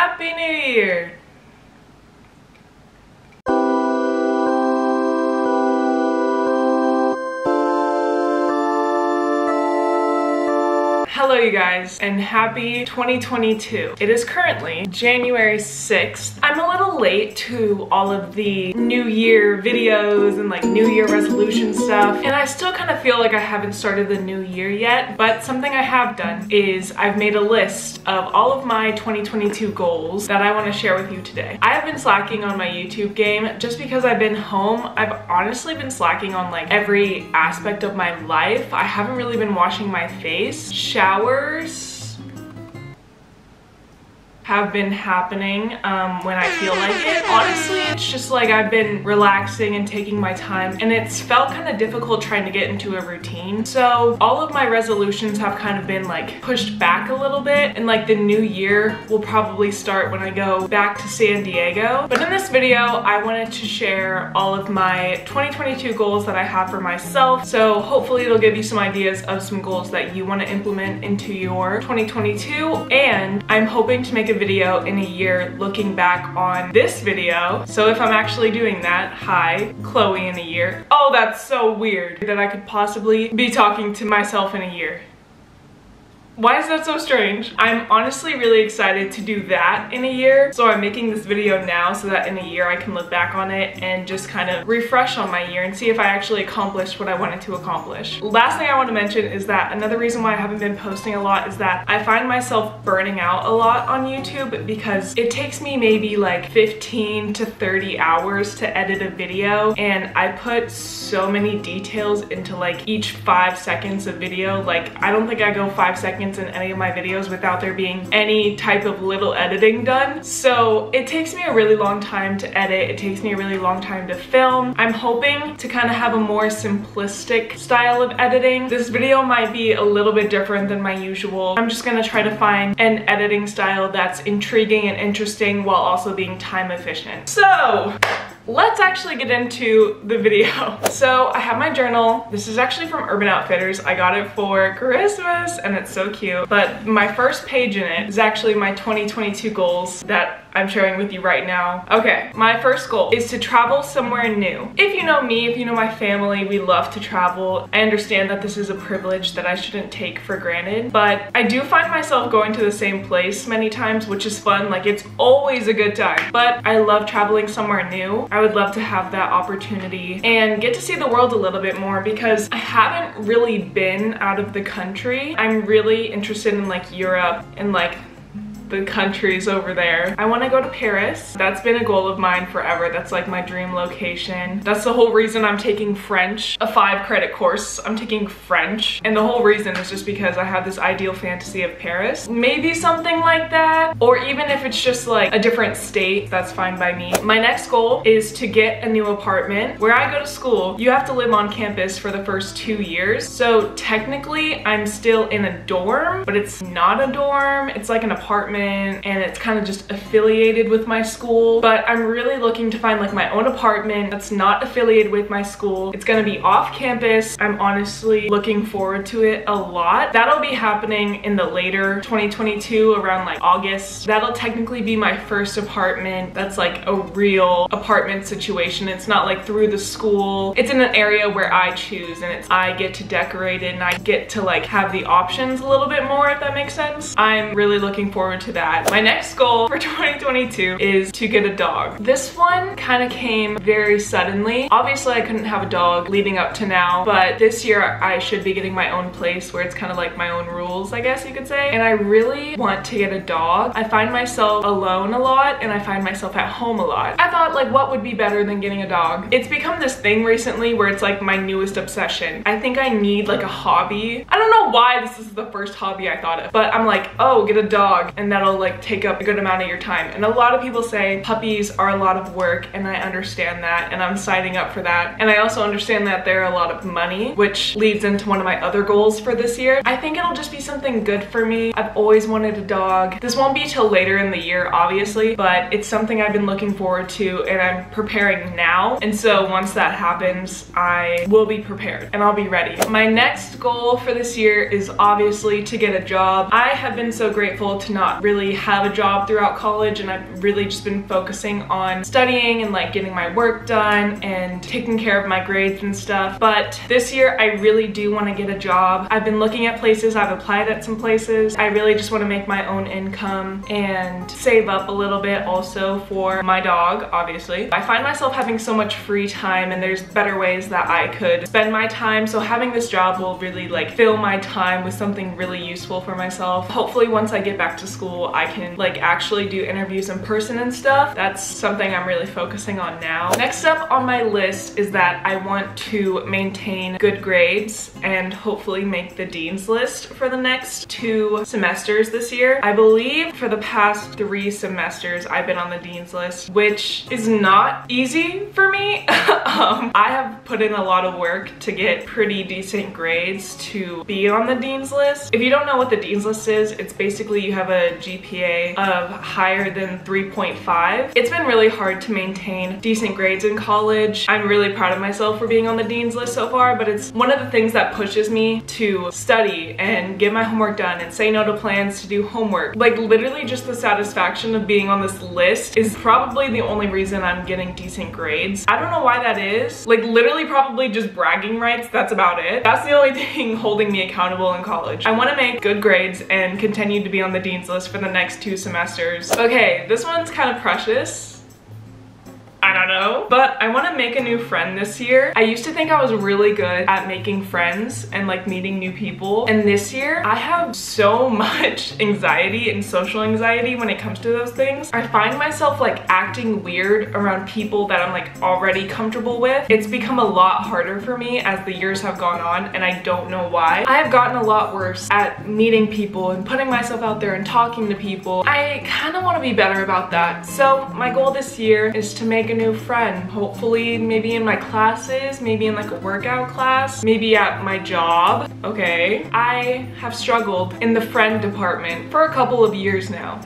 Happy New Year! Hello you guys, and happy 2022. It is currently January 6th. I'm a little late to all of the New Year videos and like New Year resolution stuff, and I still kind of feel like I haven't started the new year yet, but something I have done is I've made a list of all of my 2022 goals that I want to share with you today. I have been slacking on my YouTube game just because I've been home. I've honestly been slacking on like every aspect of my life. I haven't really been washing my face. Showers have been happening when I feel like it. Honestly, it's just like I've been relaxing and taking my time, and it's felt kind of difficult trying to get into a routine. So all of my resolutions have kind of been like pushed back a little bit, and like the new year will probably start when I go back to San Diego. But in this video, I wanted to share all of my 2022 goals that I have for myself. So hopefully it'll give you some ideas of some goals that you want to implement into your 2022. And I'm hoping to make a video in a year looking back on this video. So if I'm actually doing that, hi, Chloe in a year. Oh, that's so weird that I could possibly be talking to myself in a year. Why is that so strange? I'm honestly really excited to do that in a year. So I'm making this video now so that in a year I can look back on it and just kind of refresh on my year and see if I actually accomplished what I wanted to accomplish. Last thing I want to mention is that another reason why I haven't been posting a lot is that I find myself burning out a lot on YouTube because it takes me maybe like 15 to 30 hours to edit a video, and I put so many details into like each 5 seconds of video. Like I don't think I go 5 seconds in any of my videos without there being any type of little editing done. So it takes me a really long time to edit. It takes me a really long time to film. I'm hoping to kind of have a more simplistic style of editing. This video might be a little bit different than my usual. I'm just gonna try to find an editing style that's intriguing and interesting while also being time efficient. So let's actually get into the video. So I have my journal. This is actually from Urban Outfitters. I got it for Christmas and it's so cute. But my first page in it is actually my 2022 goals that I'm sharing with you right now. Okay, my first goal is to travel somewhere new. If you know me, if you know my family, we love to travel. I understand that this is a privilege that I shouldn't take for granted, but I do find myself going to the same place many times, which is fun. Like it's always a good time, but I love traveling somewhere new. I would love to have that opportunity and get to see the world a little bit more because I haven't really been out of the country. I'm really interested in like Europe and like the countries over there. I want to go to Paris. That's been a goal of mine forever. That's like my dream location. That's the whole reason I'm taking French, a 5-credit course. I'm taking French, and the whole reason is just because I have this ideal fantasy of Paris. Maybe something like that, or even if it's just like a different state, that's fine by me. My next goal is to get a new apartment. Where I go to school, you have to live on campus for the first 2 years. So technically I'm still in a dorm, but it's not a dorm. It's like an apartment, and it's kind of just affiliated with my school. But I'm really looking to find like my own apartment that's not affiliated with my school. It's gonna be off campus. I'm honestly looking forward to it a lot. That'll be happening in the later 2022, around like August. That'll technically be my first apartment that's like a real apartment situation. It's not like through the school. It's in an area where I choose, and I get to decorate it and I get to like have the options a little bit more, if that makes sense. I'm really looking forward to that. My next goal for 2022 is to get a dog. This one kind of came very suddenly. Obviously I couldn't have a dog leading up to now, but this year I should be getting my own place where it's kind of like my own rules, I guess you could say. And I really want to get a dog. I find myself alone a lot, and I find myself at home a lot. I thought like what would be better than getting a dog? It's become this thing recently where it's like my newest obsession. I think I need like a hobby. I don't know why this is the first hobby I thought of, but I'm like, oh, get a dog, and that'll like take up a good amount of your time. And a lot of people say puppies are a lot of work, and I understand that, and I'm signing up for that. And I also understand that they're a lot of money, which leads into one of my other goals for this year. I think it'll just be something good for me. I've always wanted a dog. This won't be till later in the year, obviously, but it's something I've been looking forward to, and I'm preparing now. And so once that happens, I will be prepared and I'll be ready. My next goal for this year is obviously to get a job. I have been so grateful to not really have a job throughout college, and I've really just been focusing on studying and like getting my work done and taking care of my grades and stuff. But this year I really do want to get a job. I've been looking at places, I've applied at some places. I really just want to make my own income and save up a little bit also for my dog, obviously. I find myself having so much free time, and there's better ways that I could spend my time, so having this job will really like fill my time with something really useful for myself. Hopefully once I get back to school I can like actually do interviews in person and stuff. That's something I'm really focusing on now. Next up on my list is that I want to maintain good grades and hopefully make the dean's list for the next 2 semesters this year. I believe for the past 3 semesters I've been on the dean's list, which is not easy for me. I have put in a lot of work to get pretty decent grades to be on the dean's list. If you don't know what the dean's list is, it's basically you have a GPA of higher than 3.5. It's been really hard to maintain decent grades in college. I'm really proud of myself for being on the dean's list so far, but it's one of the things that pushes me to study and get my homework done and say no to plans to do homework. Like literally just the satisfaction of being on this list is probably the only reason I'm getting decent grades. I don't know why that is. Like literally probably just bragging rights, that's about it. That's the only thing holding me accountable in college. I want to make good grades and continue to be on the dean's list for the next 2 semesters. Okay, this one's kind of precious. I don't know, but I want to make a new friend this year. I used to think I was really good at making friends and like meeting new people, and this year I have so much anxiety and social anxiety when it comes to those things. I find myself like acting weird around people that I'm like already comfortable with. It's become a lot harder for me as the years have gone on, and I don't know why. I have gotten a lot worse at meeting people and putting myself out there and talking to people. I kind of want to be better about that. So my goal this year is to make a new friend, hopefully maybe in my classes, maybe in like a workout class, maybe at my job. Okay, I have struggled in the friend department for a couple of years now.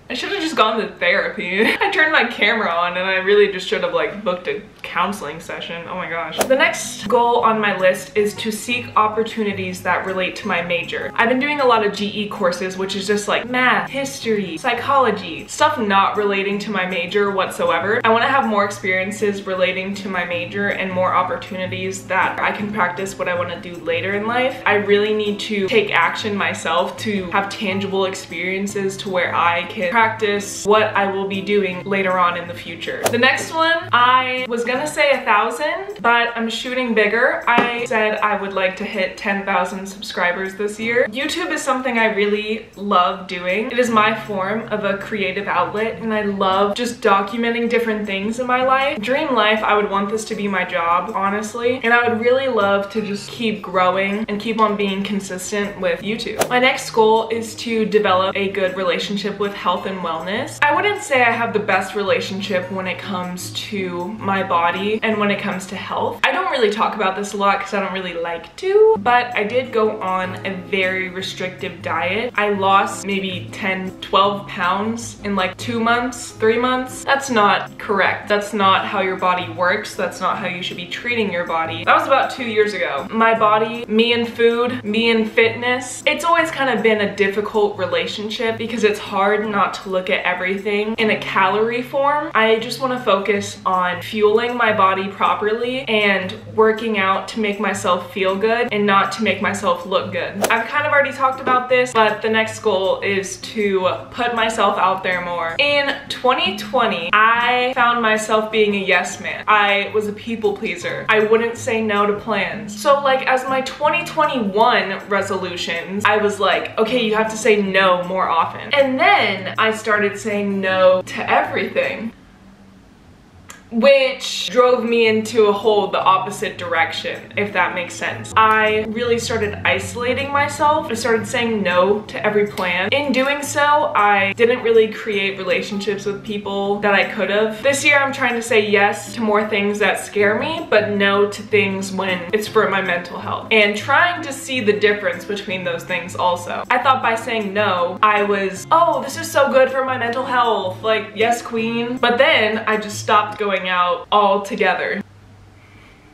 I should have just gone to therapy. I turned my camera on and I really just should have like booked a counseling session. Oh my gosh. The next goal on my list is to seek opportunities that relate to my major. I've been doing a lot of GE courses, which is just like math, history, psychology, stuff not relating to my major whatsoever. I want to have more experiences relating to my major and more opportunities that I can practice what I want to do later in life. I really need to take action myself to have tangible experiences to where I can practice what I will be doing later on in the future. The next one, I was gonna say 1,000, but I'm shooting bigger. I said I would like to hit 10,000 subscribers this year. YouTube is something I really love doing. It is my form of a creative outlet, and I love just documenting different things in my life. Dream life, I would want this to be my job, honestly, and I would really love to just keep growing and keep on being consistent with YouTube. My next goal is to develop a good relationship with health and wellness. I wouldn't say I have the best relationship when it comes to my body and when it comes to health. I don't really talk about this a lot because I don't really like to, but I did go on a very restrictive diet. I lost maybe 10, 12 pounds in like 2 months, 3 months. That's not correct. That's not how your body works. That's not how you should be treating your body. That was about 2 years ago. My body, me and food, me and fitness, it's always kind of been a difficult relationship because it's hard not to look at everything in a calorie form. I just want to focus on fueling my body properly and working out to make myself feel good and not to make myself look good. I've kind of already talked about this, but the next goal is to put myself out there more. In 2020, I found myself being a yes man. I was a people pleaser. I wouldn't say no to plans. So like as my 2021 resolutions, I was like, okay, you have to say no more often. And then I started saying no to everything, which drove me into the opposite direction, if that makes sense. I really started isolating myself. I started saying no to every plan. In doing so, I didn't really create relationships with people that I could have. This year, I'm trying to say yes to more things that scare me, but no to things when it's for my mental health, and trying to see the difference between those things also. I thought by saying no, I was, oh, this is so good for my mental health, like, yes, queen. But then I just stopped going out altogether.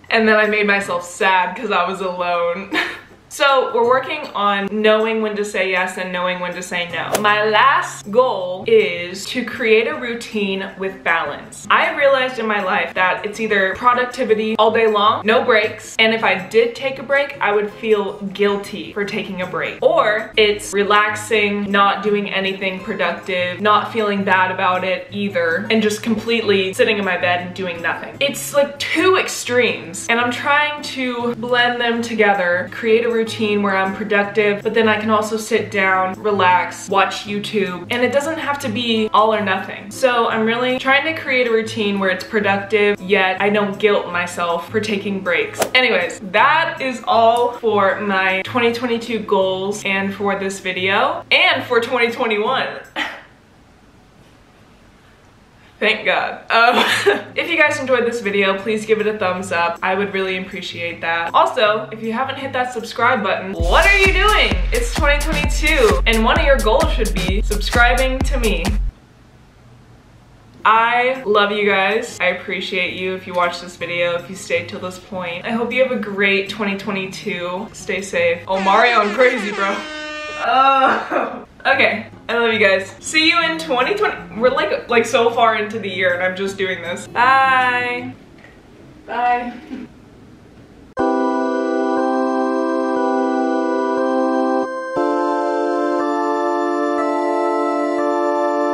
And then I made myself sad because I was alone. So we're working on knowing when to say yes and knowing when to say no. My last goal is to create a routine with balance. I have realized in my life that it's either productivity all day long, no breaks, and if I did take a break, I would feel guilty for taking a break. Or it's relaxing, not doing anything productive, not feeling bad about it either, and just completely sitting in my bed and doing nothing. It's like two extremes, and I'm trying to blend them together, create a routine where I'm productive, but then I can also sit down, relax, watch YouTube, and it doesn't have to be all or nothing. So I'm really trying to create a routine where it's productive, yet I don't guilt myself for taking breaks. Anyways, that is all for my 2022 goals and for this video, and for 2021. Thank God. If you guys enjoyed this video, please give it a thumbs up. I would really appreciate that. Also, if you haven't hit that subscribe button, what are you doing? It's 2022, and one of your goals should be subscribing to me. I love you guys. I appreciate you if you watched this video, if you stayed till this point. I hope you have a great 2022. Stay safe. Oh, Mario, I'm crazy, bro. Oh. Okay, I love you guys. See you in 2020. We're like so far into the year and I'm just doing this. Bye. Bye.